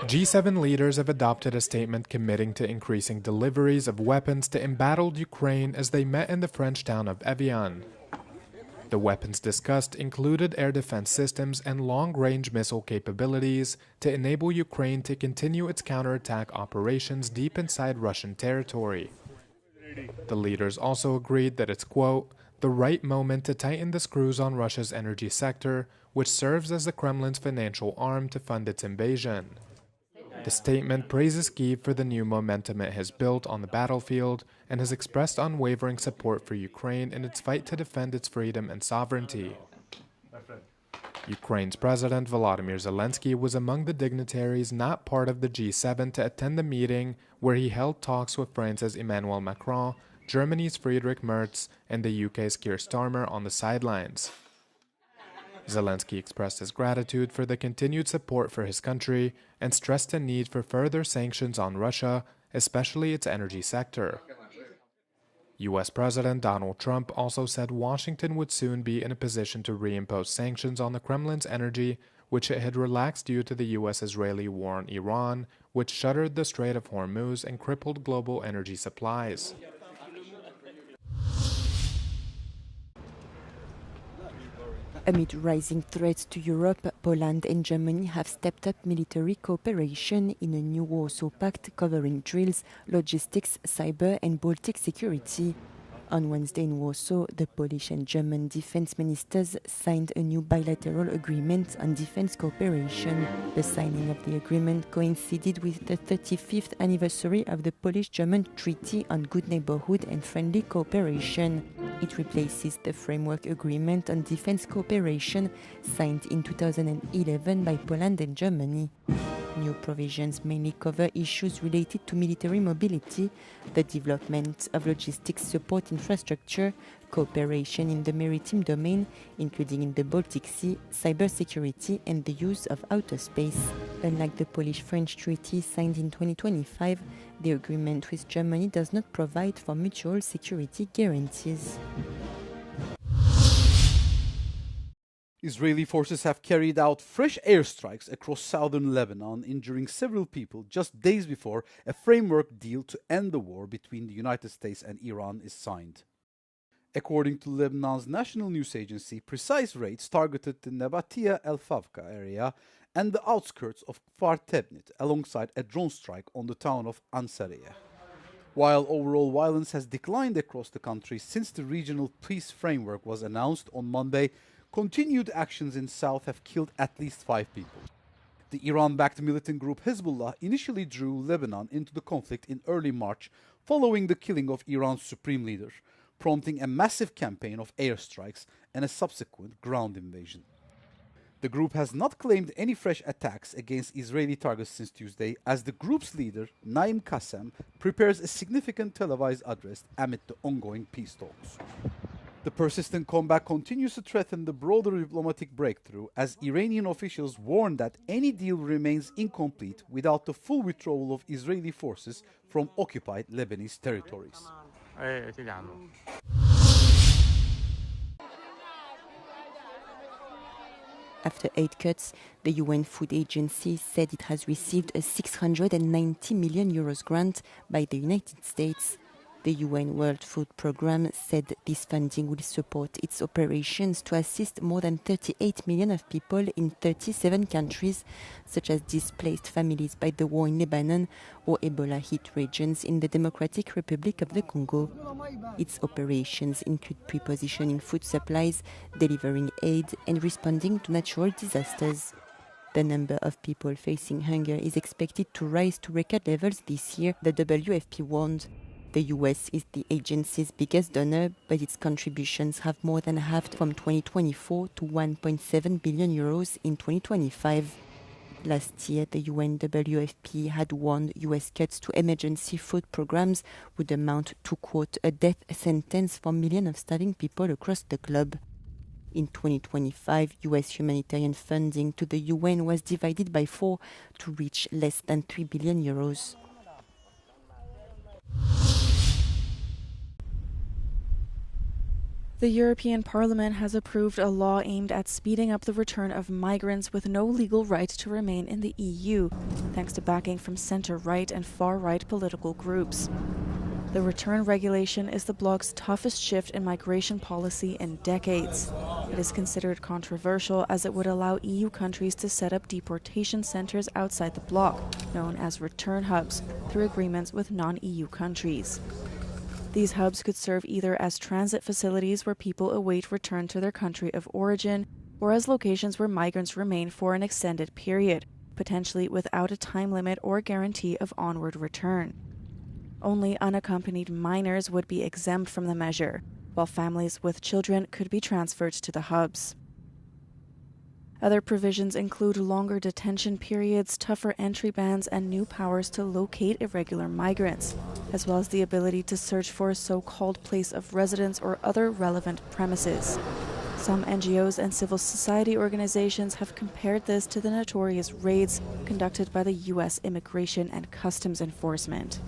G7 leaders have adopted a statement committing to increasing deliveries of weapons to embattled Ukraine as they met in the French town of Evian. The weapons discussed included air defense systems and long-range missile capabilities to enable Ukraine to continue its counterattack operations deep inside Russian territory. The leaders also agreed that it's, quote, the right moment to tighten the screws on Russia's energy sector, which serves as the Kremlin's financial arm to fund its invasion. The statement praises Kyiv for the new momentum it has built on the battlefield and has expressed unwavering support for Ukraine in its fight to defend its freedom and sovereignty. Ukraine's President Volodymyr Zelensky was among the dignitaries not part of the G7 to attend the meeting, where he held talks with France's Emmanuel Macron, Germany's Friedrich Merz, and the UK's Keir Starmer on the sidelines. Zelensky expressed his gratitude for the continued support for his country and stressed the need for further sanctions on Russia, especially its energy sector. U.S. President Donald Trump also said Washington would soon be in a position to reimpose sanctions on the Kremlin's energy, which it had relaxed due to the U.S.-Israeli war on Iran, which shuttered the Strait of Hormuz and crippled global energy supplies. Amid rising threats to Europe, Poland and Germany have stepped up military cooperation in a new Warsaw Pact covering drills, logistics, cyber and Baltic security. On Wednesday in Warsaw, the Polish and German defense ministers signed a new bilateral agreement on defense cooperation. The signing of the agreement coincided with the 35th anniversary of the Polish-German Treaty on Good Neighborhood and Friendly Cooperation. It replaces the framework agreement on defense cooperation signed in 2011 by Poland and Germany. New provisions mainly cover issues related to military mobility, the development of logistics support infrastructure, cooperation in the maritime domain, including in the Baltic Sea, cybersecurity and the use of outer space. Unlike the Polish-French treaty signed in 2025, the agreement with Germany does not provide for mutual security guarantees. Israeli forces have carried out fresh airstrikes across southern Lebanon, injuring several people just days before a framework deal to end the war between the United States and Iran is signed. According to Lebanon's national news agency, precise raids targeted the Nabatia El-Favka area and the outskirts of Kfar Tebnit, alongside a drone strike on the town of Ansariyah. While overall violence has declined across the country since the regional peace framework was announced on Monday, continued actions in south have killed at least 5 people. The Iran-backed militant group Hezbollah initially drew Lebanon into the conflict in early March following the killing of Iran's supreme leader, prompting a massive campaign of airstrikes and a subsequent ground invasion. The group has not claimed any fresh attacks against Israeli targets since Tuesday, as the group's leader, Naim Qassem, prepares a significant televised address amid the ongoing peace talks. The persistent combat continues to threaten the broader diplomatic breakthrough, as Iranian officials warn that any deal remains incomplete without the full withdrawal of Israeli forces from occupied Lebanese territories. After aid cuts, the UN Food Agency said it has received a €690 million grant by the United States. The UN World Food Programme said this funding will support its operations to assist more than 38 million of people in 37 countries, such as displaced families by the war in Lebanon or Ebola-hit regions in the Democratic Republic of the Congo. Its operations include prepositioning food supplies, delivering aid, and responding to natural disasters. The number of people facing hunger is expected to rise to record levels this year, the WFP warned. The US is the agency's biggest donor, but its contributions have more than halved from 2024 to €1.7 billion in 2025. Last year, the UNWFP had warned US cuts to emergency food programs would amount to, quote, a death sentence for millions of starving people across the globe. In 2025, US humanitarian funding to the UN was divided by 4 to reach less than €3 billion. The European Parliament has approved a law aimed at speeding up the return of migrants with no legal right to remain in the EU, thanks to backing from centre-right and far-right political groups. The return regulation is the bloc's toughest shift in migration policy in decades. It is considered controversial as it would allow EU countries to set up deportation centres outside the bloc, known as return hubs, through agreements with non-EU countries. These hubs could serve either as transit facilities where people await return to their country of origin, or as locations where migrants remain for an extended period, potentially without a time limit or guarantee of onward return. Only unaccompanied minors would be exempt from the measure, while families with children could be transferred to the hubs. Other provisions include longer detention periods, tougher entry bans, and new powers to locate irregular migrants, as well as the ability to search for a so-called place of residence or other relevant premises. Some NGOs and civil society organizations have compared this to the notorious raids conducted by the U.S. Immigration and Customs Enforcement.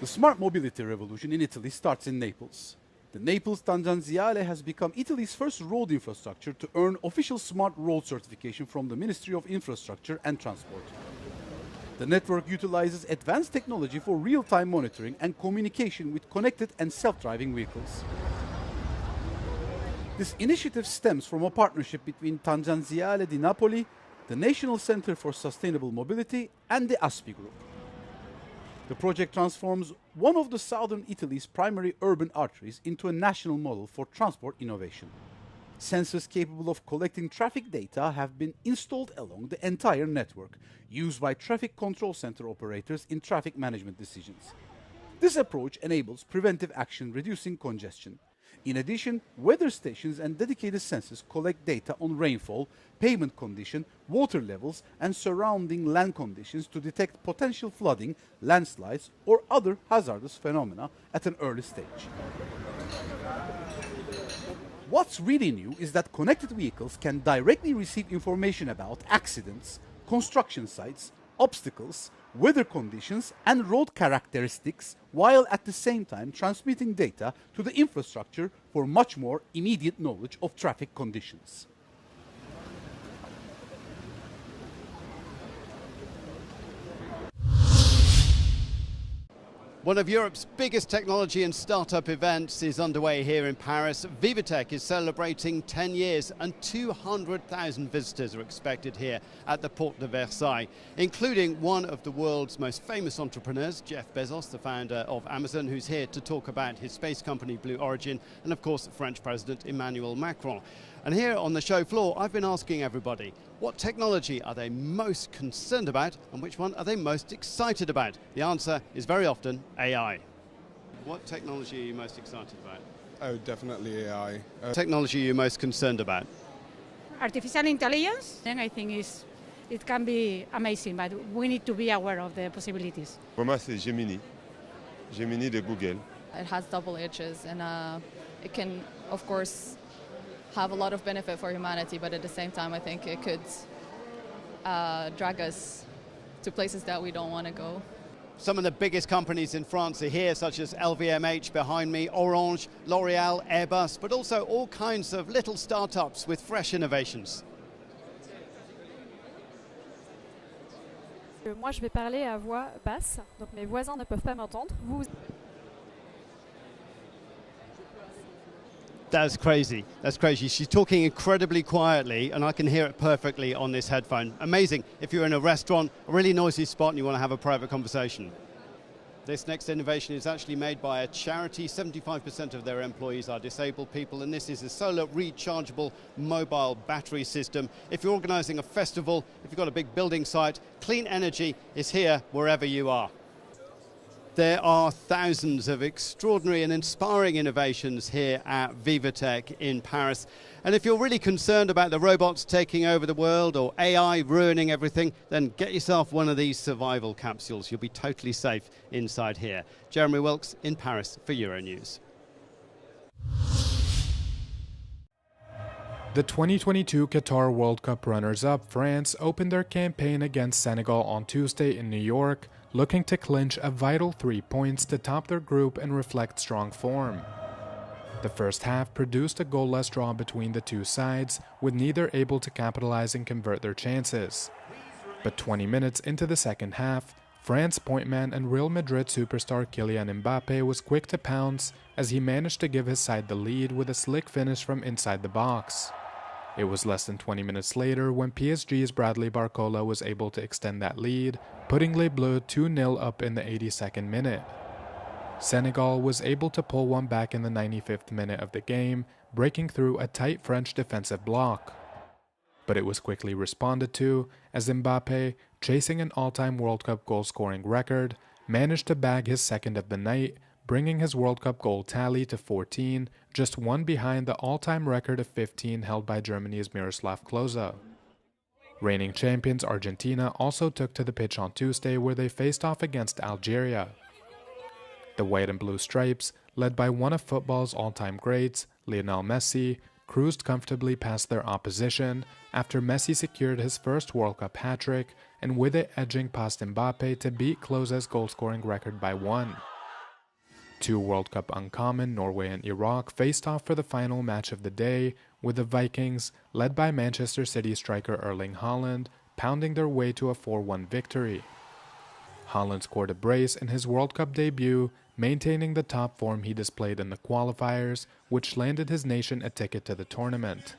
The smart mobility revolution in Italy starts in Naples. The Naples Tangenziale has become Italy's first road infrastructure to earn official smart road certification from the Ministry of Infrastructure and Transport. The network utilizes advanced technology for real-time monitoring and communication with connected and self-driving vehicles. This initiative stems from a partnership between Tangenziale di Napoli, the National Center for Sustainable Mobility, and the ASPI Group. The project transforms one of the southern Italy's primary urban arteries into a national model for transport innovation. Sensors capable of collecting traffic data have been installed along the entire network, used by traffic control center operators in traffic management decisions. This approach enables preventive action, reducing congestion. In addition, weather stations and dedicated sensors collect data on rainfall, pavement condition, water levels, and surrounding land conditions to detect potential flooding, landslides, or other hazardous phenomena at an early stage. What's really new is that connected vehicles can directly receive information about accidents, construction sites, obstacles, weather conditions, and road characteristics, while at the same time transmitting data to the infrastructure for much more immediate knowledge of traffic conditions. One of Europe's biggest technology and startup events is underway here in Paris. Vivatech is celebrating 10 years and 200,000 visitors are expected here at the Porte de Versailles, including one of the world's most famous entrepreneurs, Jeff Bezos, the founder of Amazon, who's here to talk about his space company Blue Origin, and of course French President Emmanuel Macron. And here on the show floor, I've been asking everybody, what technology are they most concerned about and which one are they most excited about? The answer is very often AI. What technology are you most excited about? Oh, definitely AI. Technology are you most concerned about? Artificial intelligence, then I think it can be amazing, but we need to be aware of the possibilities. Pour moi, c'est Gemini. Gemini de Google. It has double edges and it can, of course, have a lot of benefit for humanity, but at the same time I think it could drag us to places that we don't want to go. Some of the biggest companies in France are here, such as LVMH behind me, Orange, L'Oréal, Airbus, but also all kinds of little startups with fresh innovations. Moi, je vais parler à voix basse, donc mes voisins ne peuvent pas m'entendre. That's crazy. That's crazy. She's talking incredibly quietly, and I can hear it perfectly on this headphone. Amazing if you're in a restaurant, a really noisy spot, and you want to have a private conversation. This next innovation is actually made by a charity. 75% of their employees are disabled people, and this is a solar rechargeable mobile battery system. If you're organizing a festival, if you've got a big building site, clean energy is here wherever you are. There are thousands of extraordinary and inspiring innovations here at Vivatech in Paris. And if you're really concerned about the robots taking over the world or AI ruining everything, then get yourself one of these survival capsules. You'll be totally safe inside here. Jeremy Wilkes in Paris for Euronews. The 2022 Qatar World Cup runners-up, France, opened their campaign against Senegal on Tuesday in New York, looking to clinch a vital 3 points to top their group and reflect strong form. The first half produced a goalless draw between the two sides, with neither able to capitalize and convert their chances. But 20 minutes into the second half, France pointman and Real Madrid superstar Kylian Mbappe was quick to pounce as he managed to give his side the lead with a slick finish from inside the box. It was less than 20 minutes later when PSG's Bradley Barcola was able to extend that lead, putting Les Bleus 2-0 up in the 82nd minute. Senegal was able to pull one back in the 95th minute of the game, breaking through a tight French defensive block. But it was quickly responded to as Mbappe, chasing an all-time World Cup goal-scoring record, managed to bag his second of the night, bringing his World Cup goal tally to 14, just one behind the all-time record of 15 held by Germany's Miroslav Klose. Reigning champions Argentina also took to the pitch on Tuesday, where they faced off against Algeria. The white and blue stripes, led by one of football's all-time greats, Lionel Messi, cruised comfortably past their opposition after Messi secured his first World Cup hat-trick, and with it edging past Mbappe to beat Klose's goal-scoring record by 1. Two World Cup uncommon, Norway and Iraq, faced off for the final match of the day, with the Vikings, led by Manchester City striker Erling Haaland, pounding their way to a 4-1 victory. Haaland scored a brace in his World Cup debut, maintaining the top form he displayed in the qualifiers, which landed his nation a ticket to the tournament.